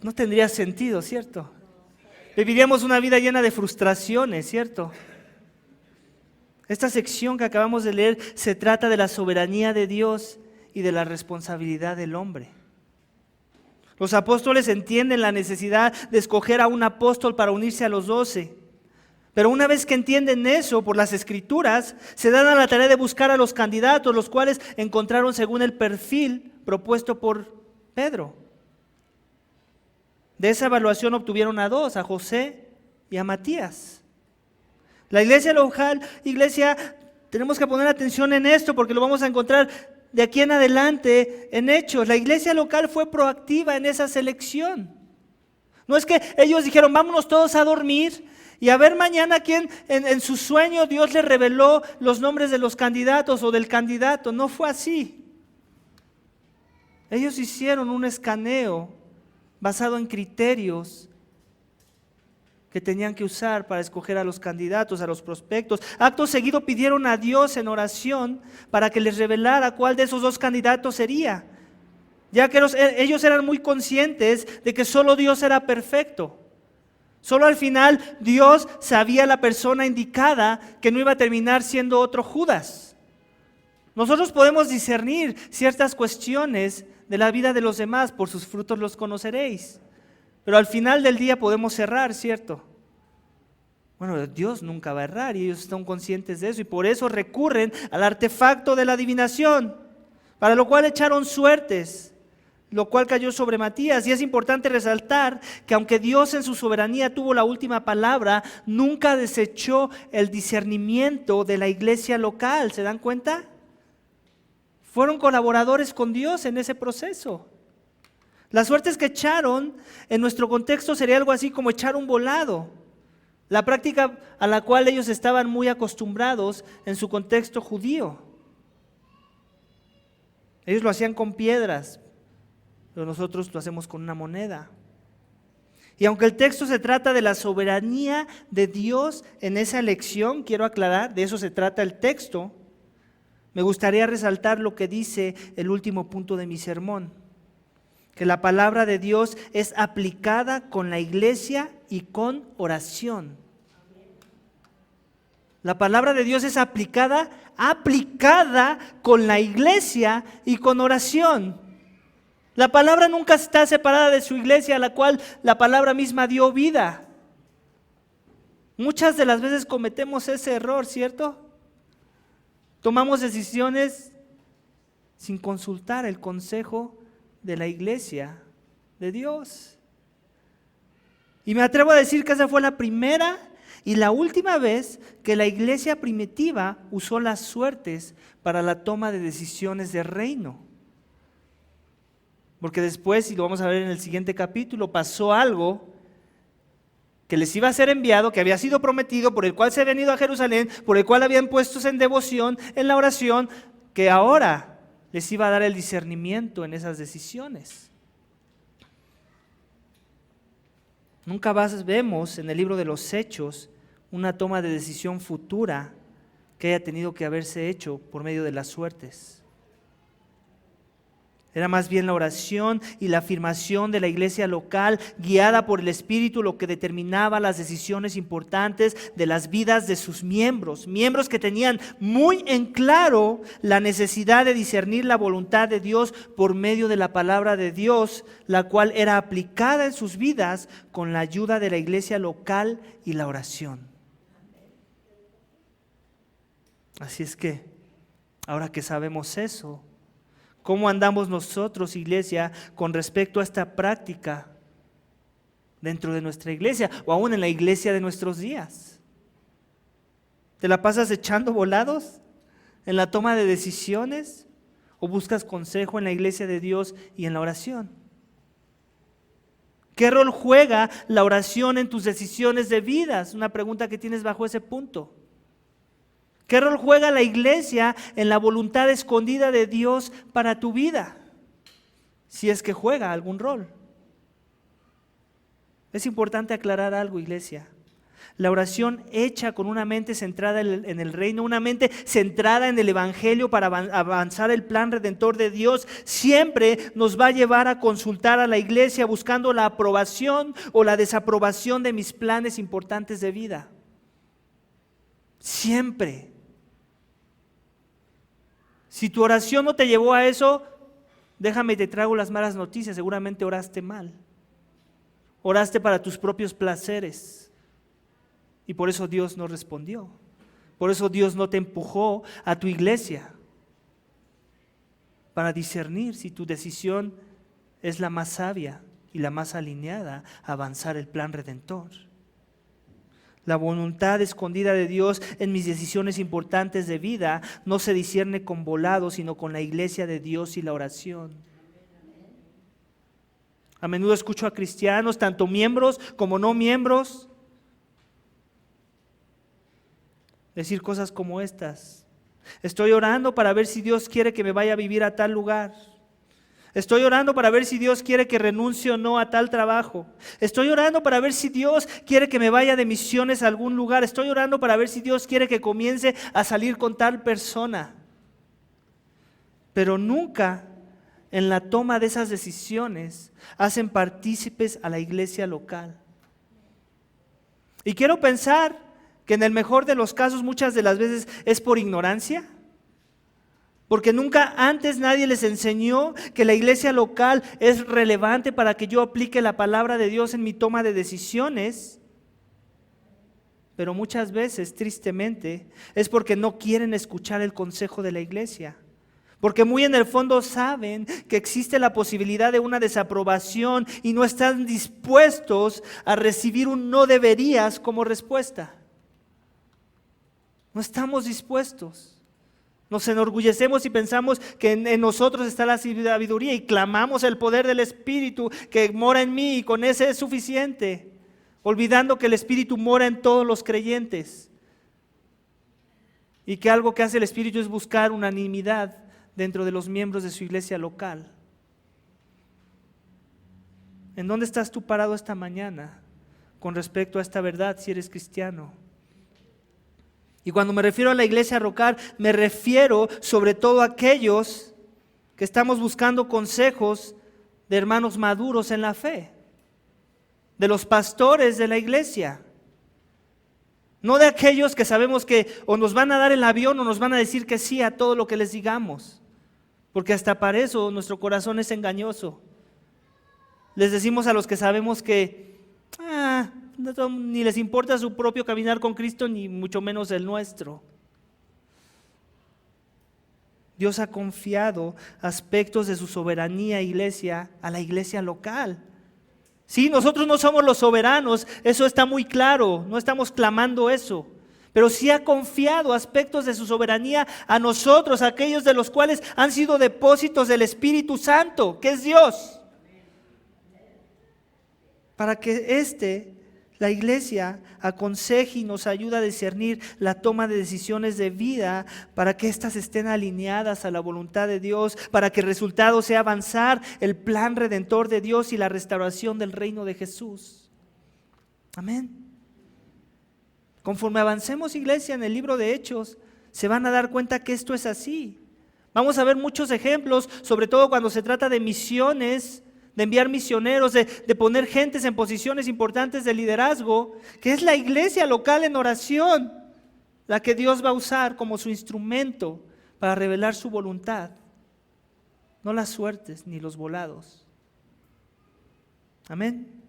No tendría sentido, ¿cierto? Viviríamos una vida llena de frustraciones, ¿cierto? Esta sección que acabamos de leer se trata de la soberanía de Dios y de la responsabilidad del hombre. Los apóstoles entienden la necesidad de escoger a un apóstol para unirse a los 12. Pero una vez que entienden eso por las Escrituras, se dan a la tarea de buscar a los candidatos, los cuales encontraron según el perfil propuesto por Pedro. De esa evaluación obtuvieron a 2, a José y a Matías. La iglesia local, tenemos que poner atención en esto porque lo vamos a encontrar de aquí en adelante en Hechos. La iglesia local fue proactiva en esa selección. No es que ellos dijeron, vámonos todos a dormir y a ver mañana quién en su sueño Dios le reveló los nombres de los candidatos o del candidato. No fue así. Ellos hicieron un escaneo basado en criterios que tenían que usar para escoger a los candidatos, a los prospectos. Acto seguido pidieron a Dios en oración para que les revelara cuál de esos 2 candidatos sería, ya que ellos eran muy conscientes de que solo Dios era perfecto. Solo al final Dios sabía la persona indicada que no iba a terminar siendo otro Judas. Nosotros podemos discernir ciertas cuestiones de la vida de los demás, por sus frutos los conoceréis. Pero al final del día podemos errar, ¿cierto? Bueno, Dios nunca va a errar y ellos están conscientes de eso y por eso recurren al artefacto de la adivinación, para lo cual echaron suertes, lo cual cayó sobre Matías. Y es importante resaltar que aunque Dios en su soberanía tuvo la última palabra, nunca desechó el discernimiento de la iglesia local. ¿Se dan cuenta? Fueron colaboradores con Dios en ese proceso. Las suertes que echaron en nuestro contexto sería algo así como echar un volado, la práctica a la cual ellos estaban muy acostumbrados en su contexto judío. Ellos lo hacían con piedras, pero nosotros lo hacemos con una moneda. Y aunque el texto se trata de la soberanía de Dios en esa elección, quiero aclarar, de eso se trata el texto, me gustaría resaltar lo que dice el último punto de mi sermón, que la palabra de Dios es aplicada con la iglesia y con oración. La palabra de Dios es aplicada con la iglesia y con oración. La palabra nunca está separada de su iglesia, a la cual la palabra misma dio vida. Muchas de las veces cometemos ese error, ¿cierto? Tomamos decisiones sin consultar el consejo de la iglesia de Dios. Y me atrevo a decir que esa fue la primera y la última vez que la iglesia primitiva usó las suertes para la toma de decisiones de reino. Porque después, y lo vamos a ver en el siguiente capítulo, pasó algo que les iba a ser enviado, que había sido prometido, por el cual se habían ido a Jerusalén, por el cual habían puestos en devoción, en la oración, que ahora les iba a dar el discernimiento en esas decisiones. Nunca vemos en el libro de los Hechos una toma de decisión futura que haya tenido que haberse hecho por medio de las suertes. Era más bien la oración y la afirmación de la iglesia local, guiada por el Espíritu, lo que determinaba las decisiones importantes de las vidas de sus miembros. Miembros que tenían muy en claro la necesidad de discernir la voluntad de Dios por medio de la palabra de Dios, la cual era aplicada en sus vidas con la ayuda de la iglesia local y la oración. Así es que, ahora que sabemos eso, ¿cómo andamos nosotros, iglesia, con respecto a esta práctica dentro de nuestra iglesia o aún en la iglesia de nuestros días? ¿Te la pasas echando volados en la toma de decisiones o buscas consejo en la iglesia de Dios y en la oración? ¿Qué rol juega la oración en tus decisiones de vida? Es una pregunta que tienes bajo ese punto. ¿Qué rol juega la iglesia en la voluntad escondida de Dios para tu vida? Si es que juega algún rol. Es importante aclarar algo, iglesia. La oración hecha con una mente centrada en el reino, una mente centrada en el evangelio para avanzar el plan redentor de Dios, siempre nos va a llevar a consultar a la iglesia buscando la aprobación o la desaprobación de mis planes importantes de vida. Siempre. Si tu oración no te llevó a eso, déjame y te traigo las malas noticias, seguramente oraste mal. Oraste para tus propios placeres y por eso Dios no respondió. Por eso Dios no te empujó a tu iglesia para discernir si tu decisión es la más sabia y la más alineada a avanzar el plan redentor. La voluntad escondida de Dios en mis decisiones importantes de vida no se discierne con volado, sino con la iglesia de Dios y la oración. A menudo escucho a cristianos, tanto miembros como no miembros, decir cosas como estas. Estoy orando para ver si Dios quiere que me vaya a vivir a tal lugar. Estoy orando para ver si Dios quiere que renuncie o no a tal trabajo. Estoy orando para ver si Dios quiere que me vaya de misiones a algún lugar. Estoy orando para ver si Dios quiere que comience a salir con tal persona. Pero nunca en la toma de esas decisiones hacen partícipes a la iglesia local. Y quiero pensar que en el mejor de los casos muchas de las veces es por ignorancia. Porque nunca antes nadie les enseñó que la iglesia local es relevante para que yo aplique la palabra de Dios en mi toma de decisiones. Pero muchas veces, tristemente, es porque no quieren escuchar el consejo de la iglesia. Porque muy en el fondo saben que existe la posibilidad de una desaprobación y no están dispuestos a recibir un no deberías como respuesta. No estamos dispuestos. Nos enorgullecemos y pensamos que en nosotros está la sabiduría y clamamos el poder del Espíritu que mora en mí y con ese es suficiente, olvidando que el Espíritu mora en todos los creyentes y que algo que hace el Espíritu es buscar unanimidad dentro de los miembros de su iglesia local. ¿En dónde estás tú parado esta mañana con respecto a esta verdad si eres cristiano? Y cuando me refiero a la iglesia local, me refiero sobre todo a aquellos que estamos buscando consejos de hermanos maduros en la fe, de los pastores de la iglesia. No de aquellos que sabemos que o nos van a dar el avión o nos van a decir que sí a todo lo que les digamos, porque hasta para eso nuestro corazón es engañoso. Les decimos a los que sabemos que ni les importa su propio caminar con Cristo, ni mucho menos el nuestro. Dios ha confiado aspectos de su soberanía, iglesia, a la iglesia local. Sí, nosotros no somos los soberanos, eso está muy claro, no estamos clamando eso. Pero sí ha confiado aspectos de su soberanía a nosotros, aquellos de los cuales han sido depósitos del Espíritu Santo, que es Dios. Para que la iglesia, aconseje y nos ayude a discernir la toma de decisiones de vida, para que éstas estén alineadas a la voluntad de Dios, para que el resultado sea avanzar el plan redentor de Dios y la restauración del reino de Jesús. Amén. Conforme avancemos, iglesia, en el libro de Hechos, se van a dar cuenta que esto es así. Vamos a ver muchos ejemplos, sobre todo cuando se trata de misiones, de enviar misioneros, de poner gentes en posiciones importantes de liderazgo, que es la iglesia local en oración, la que Dios va a usar como su instrumento para revelar su voluntad, no las suertes ni los volados. Amén.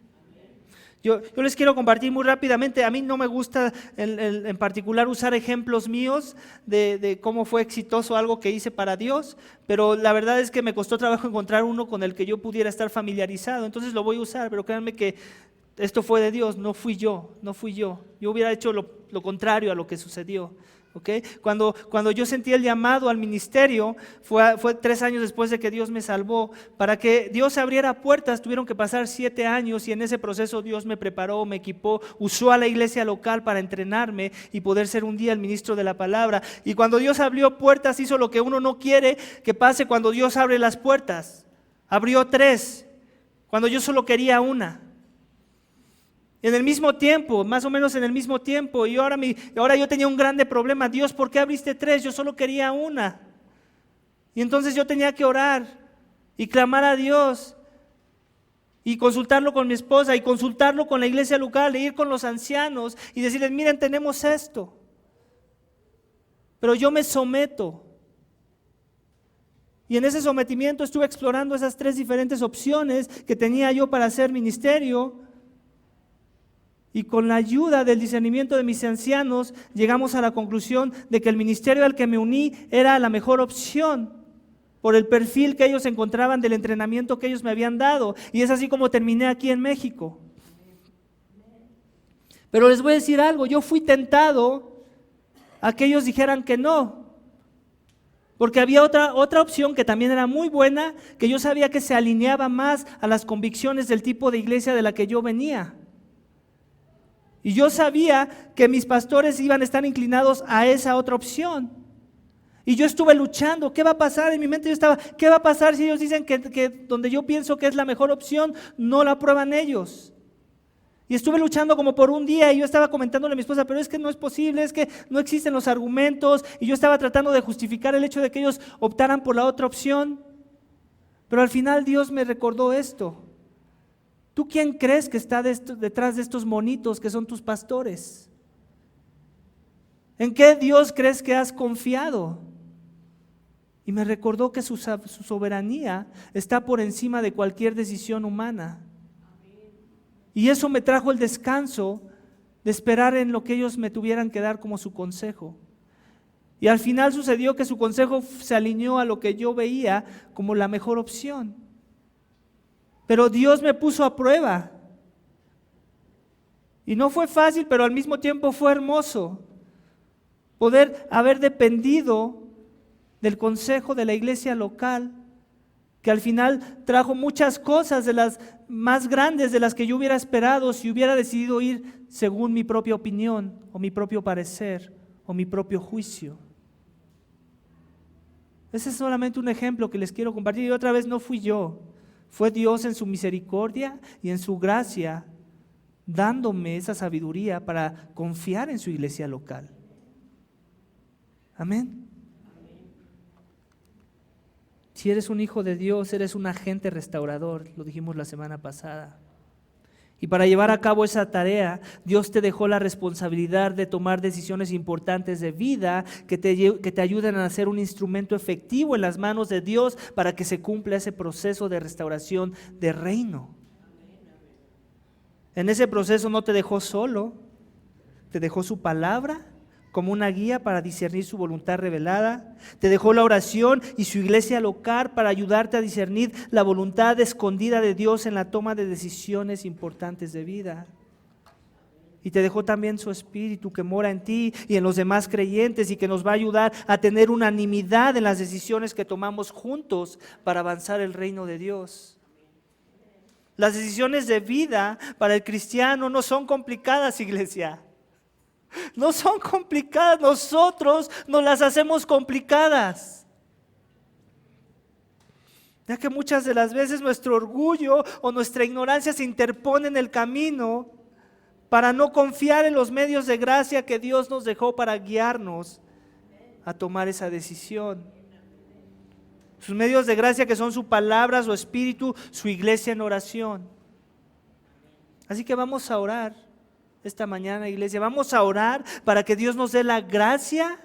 Yo les quiero compartir muy rápidamente, a mí no me gusta en particular usar ejemplos míos de cómo fue exitoso algo que hice para Dios, pero la verdad es que me costó trabajo encontrar uno con el que yo pudiera estar familiarizado, entonces lo voy a usar, pero créanme que esto fue de Dios, no fui yo. Yo hubiera hecho lo contrario a lo que sucedió. ¿Okay? Cuando yo sentí el llamado al ministerio, fue 3 años después de que Dios me salvó. Para que Dios abriera puertas, tuvieron que pasar 7 años y en ese proceso Dios me preparó, me equipó, usó a la iglesia local para entrenarme y poder ser un día el ministro de la palabra. Y cuando Dios abrió puertas, hizo lo que uno no quiere que pase cuando Dios abre las puertas. Abrió 3, cuando yo solo quería una. En el mismo tiempo, más o menos en el mismo tiempo, y ahora yo tenía un grande problema. Dios, ¿por qué abriste 3? Yo solo quería una. Y entonces yo tenía que orar y clamar a Dios y consultarlo con mi esposa y consultarlo con la iglesia local e ir con los ancianos y decirles, miren, tenemos esto. Pero yo me someto. Y en ese sometimiento estuve explorando esas 3 diferentes opciones que tenía yo para hacer ministerio. Y con la ayuda del discernimiento de mis ancianos, llegamos a la conclusión de que el ministerio al que me uní era la mejor opción, por el perfil que ellos encontraban del entrenamiento que ellos me habían dado. Y es así como terminé aquí en México. Pero les voy a decir algo, yo fui tentado a que ellos dijeran que no. Porque había otra opción que también era muy buena, que yo sabía que se alineaba más a las convicciones del tipo de iglesia de la que yo venía. Y yo sabía que mis pastores iban a estar inclinados a esa otra opción. Y yo estuve luchando, ¿qué va a pasar? En mi mente yo estaba, ¿qué va a pasar si ellos dicen que donde yo pienso que es la mejor opción, no la aprueban ellos? Y estuve luchando como por un día y yo estaba comentándole a mi esposa, pero es que no es posible, es que no existen los argumentos. Y yo estaba tratando de justificar el hecho de que ellos optaran por la otra opción. Pero al final Dios me recordó esto. ¿Tú quién crees que está detrás de estos monitos que son tus pastores? ¿En qué Dios crees que has confiado? Y me recordó que su soberanía está por encima de cualquier decisión humana. Y eso me trajo el descanso de esperar en lo que ellos me tuvieran que dar como su consejo. Y al final sucedió que su consejo se alineó a lo que yo veía como la mejor opción. Pero Dios me puso a prueba. Y no fue fácil, pero al mismo tiempo fue hermoso poder haber dependido del consejo de la iglesia local, que al final trajo muchas cosas de las más grandes de las que yo hubiera esperado si hubiera decidido ir según mi propia opinión o mi propio parecer o mi propio juicio. Ese es solamente un ejemplo que les quiero compartir. Y otra vez, no fui yo, fue Dios en su misericordia y en su gracia dándome esa sabiduría para confiar en su iglesia local. Amén. Si eres un hijo de Dios, eres un agente restaurador, lo dijimos la semana pasada. Y para llevar a cabo esa tarea, Dios te dejó la responsabilidad de tomar decisiones importantes de vida que te ayuden a ser un instrumento efectivo en las manos de Dios para que se cumpla ese proceso de restauración de reino. En ese proceso no te dejó solo, te dejó su palabra como una guía para discernir su voluntad revelada. Te dejó la oración y su iglesia local para ayudarte a discernir la voluntad escondida de Dios en la toma de decisiones importantes de vida. Y te dejó también su Espíritu que mora en ti y en los demás creyentes y que nos va a ayudar a tener unanimidad en las decisiones que tomamos juntos para avanzar el reino de Dios. Las decisiones de vida para el cristiano no son complicadas, iglesia. No son complicadas, nosotros nos las hacemos complicadas. Ya que muchas de las veces nuestro orgullo o nuestra ignorancia se interpone en el camino para no confiar en los medios de gracia que Dios nos dejó para guiarnos a tomar esa decisión. Sus medios de gracia que son su palabra, su espíritu, su iglesia en oración. Así que vamos a orar. Esta mañana, iglesia, vamos a orar para que Dios nos dé la gracia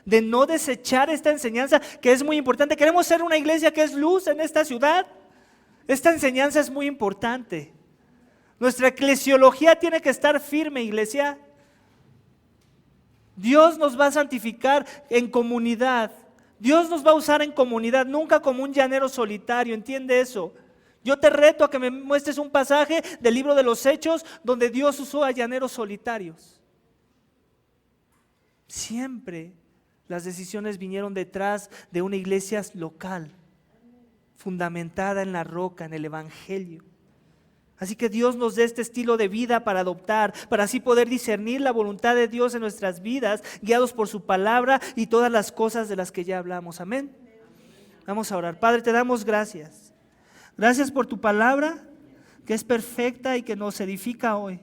de no desechar esta enseñanza que es muy importante. Queremos ser una iglesia que es luz en esta ciudad. Esta enseñanza es muy importante. Nuestra eclesiología tiene que estar firme, iglesia. Dios nos va a santificar en comunidad. Dios nos va a usar en comunidad, nunca como un llanero solitario, ¿entiende eso? Yo te reto a que me muestres un pasaje del libro de los Hechos donde Dios usó a llaneros solitarios. Siempre las decisiones vinieron detrás de una iglesia local, fundamentada en la roca, en el Evangelio. Así que Dios nos dé este estilo de vida para adoptar, para así poder discernir la voluntad de Dios en nuestras vidas, guiados por su palabra y todas las cosas de las que ya hablamos. Amén. Vamos a orar. Padre, te damos gracias. Gracias por tu palabra, que es perfecta y que nos edifica hoy,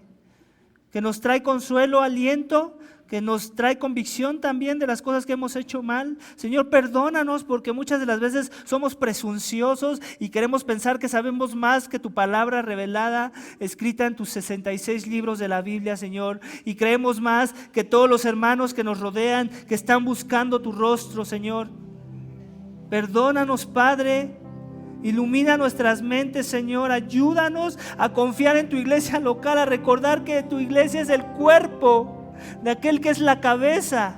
que nos trae consuelo, aliento, que nos trae convicción también de las cosas que hemos hecho mal. Señor, perdónanos porque muchas de las veces somos presunciosos y queremos pensar que sabemos más que tu palabra revelada, escrita en tus 66 libros de la Biblia, Señor, y creemos más que todos los hermanos que nos rodean, que están buscando tu rostro, Señor. Perdónanos, Padre. Ilumina nuestras mentes, Señor, ayúdanos a confiar en tu iglesia local, a recordar que tu iglesia es el cuerpo de aquel que es la cabeza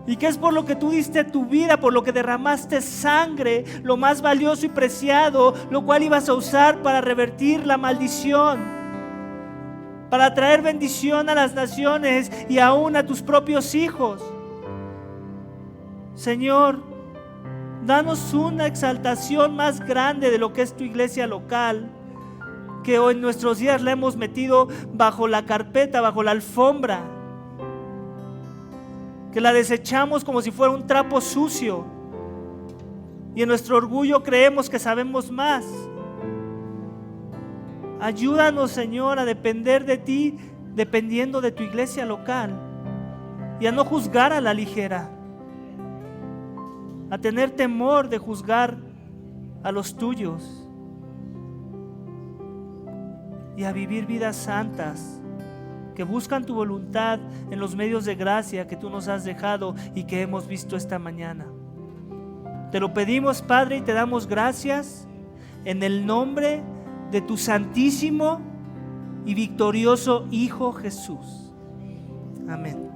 y que es por lo que tú diste tu vida, por lo que derramaste sangre, lo más valioso y preciado, lo cual ibas a usar para revertir la maldición, para traer bendición a las naciones y aún a tus propios hijos. Señor, danos una exaltación más grande de lo que es tu iglesia local, que hoy en nuestros días la hemos metido bajo la carpeta, bajo la alfombra, que la desechamos como si fuera un trapo sucio y en nuestro orgullo creemos que sabemos más. Ayúdanos, Señor, a depender de ti, dependiendo de tu iglesia local, y a no juzgar a la ligera, a tener temor de juzgar a los tuyos y a vivir vidas santas que buscan tu voluntad en los medios de gracia que tú nos has dejado y que hemos visto esta mañana. Te lo pedimos, Padre, y te damos gracias en el nombre de tu santísimo y victorioso Hijo Jesús. Amén.